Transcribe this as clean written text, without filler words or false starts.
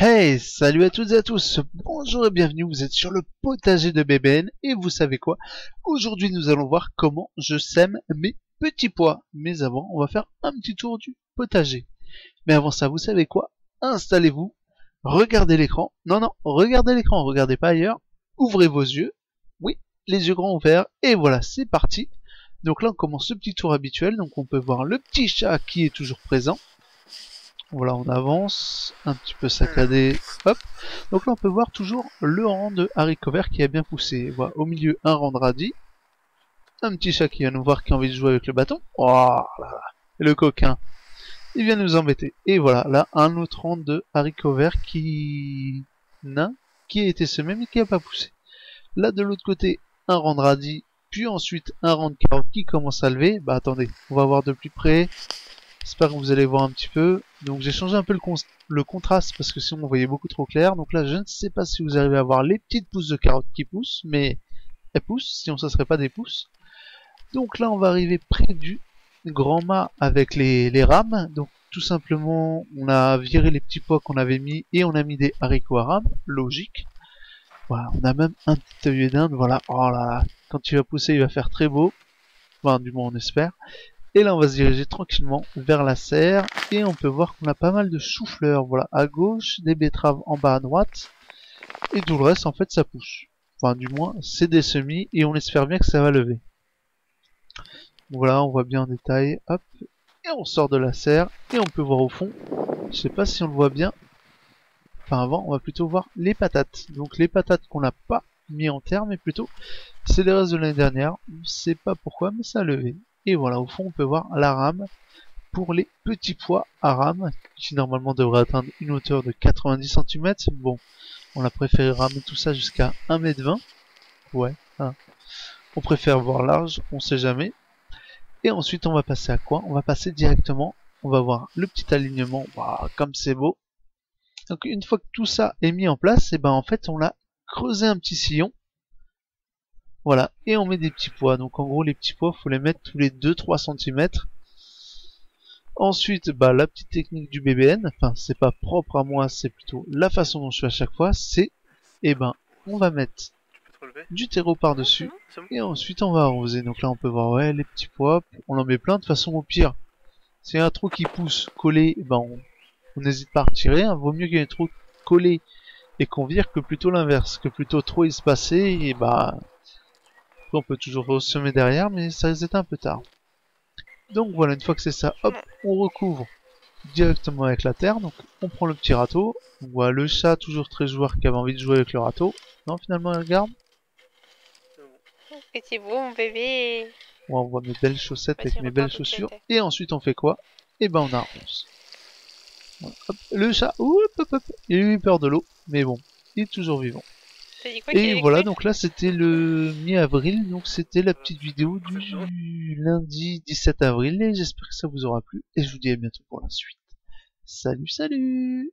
Hey, salut à toutes et à tous, bonjour et bienvenue, vous êtes sur le potager de BBN et vous savez quoi? Aujourd'hui nous allons voir comment je sème mes petits pois. Mais avant, on va faire un petit tour du potager. Mais avant ça, vous savez quoi? Installez-vous, regardez l'écran. Non, regardez l'écran, regardez pas ailleurs. Ouvrez vos yeux. Oui, les yeux grands ouverts. Et voilà, c'est parti. Donc là, on commence le petit tour habituel. Donc on peut voir le petit chat qui est toujours présent. Voilà, on avance, un petit peu saccadé, hop. Donc là, on peut voir toujours le rang de haricots verts qui a bien poussé. Voilà, au milieu, un rang de radis. Un petit chat qui vient nous voir qui a envie de jouer avec le bâton. Oh là là, le coquin. Il vient nous embêter. Et voilà, là, un autre rang de haricots verts qui a été semé mais qui n'a pas poussé. Là, de l'autre côté, un rang de radis, puis ensuite un rang de carottes qui commence à lever. Bah attendez, on va voir de plus près. J'espère que vous allez voir un petit peu. Donc j'ai changé un peu le contraste parce que sinon on voyait beaucoup trop clair. Donc là je ne sais pas si vous arrivez à voir les petites pousses de carottes qui poussent, mais elles poussent, sinon ça serait pas des pousses. Donc là on va arriver près du grand mât avec les rames. Donc tout simplement on a viré les petits pois qu'on avait mis et on a mis des haricots à rames, logique. Voilà, on a même un petit œillet d'Inde, voilà. Oh là là, quand il va pousser il va faire très beau. Enfin du moins on espère. Et là on va se diriger tranquillement vers la serre et on peut voir qu'on a pas mal de choux-fleurs, voilà, à gauche, des betteraves en bas à droite, et tout le reste en fait ça pousse. Enfin du moins c'est des semis et on espère bien que ça va lever. Voilà, on voit bien en détail, hop, et on sort de la serre et on peut voir au fond, je sais pas si on le voit bien, enfin avant on va plutôt voir les patates. Donc les patates qu'on n'a pas mis en terre mais plutôt c'est les restes de l'année dernière, on sait pas pourquoi mais ça a levé. Et voilà, au fond on peut voir la rame pour les petits pois à rame, qui normalement devraient atteindre une hauteur de 90 cm. Bon, on a préféré ramer tout ça jusqu'à 1,20 m. Ouais, hein. On préfère voir large, on sait jamais. Et ensuite on va passer à quoi? On va passer directement, on va voir le petit alignement, waouh, comme c'est beau. Donc une fois que tout ça est mis en place, et ben en fait on a creusé un petit sillon. Voilà, et on met des petits pois. Donc en gros les petits pois, faut les mettre tous les 2-3 cm. Ensuite, bah, la petite technique du BBN, enfin c'est pas propre à moi, c'est plutôt la façon dont je fais à chaque fois, c'est, eh ben, on va mettre du terreau par-dessus, et ensuite on va arroser. Donc là on peut voir, ouais, les petits pois, on en met plein, de toute façon au pire, s'il y a un trou qui pousse collé, eh ben on n'hésite pas à retirer, hein. Vaut mieux qu'il y ait un trou collé et qu'on vire que plutôt l'inverse, que plutôt trop espacer, et bah, on peut toujours semer derrière, mais ça risque d'être un peu tard. Donc voilà, une fois que c'est ça, hop, on recouvre directement avec la terre. Donc on prend le petit râteau. On voit le chat toujours très joueur qui avait envie de jouer avec le râteau. Non, finalement il regarde. Et c'est beau, mon bébé. Ouais, on voit mes belles chaussettes avec Vas-y, mes belles repars d'où tu chaussures. étais. Et ensuite on fait quoi? Et ben on arrose. Voilà, hop, le chat, hop, il a eu peur de l'eau, mais bon, il est toujours vivant. T'as dit quoi qu'il Et allait voilà, courir? donc là c'était le mi-avril, donc c'était la petite vidéo du lundi 17 avril, et j'espère que ça vous aura plu, et je vous dis à bientôt pour la suite. Salut, salut!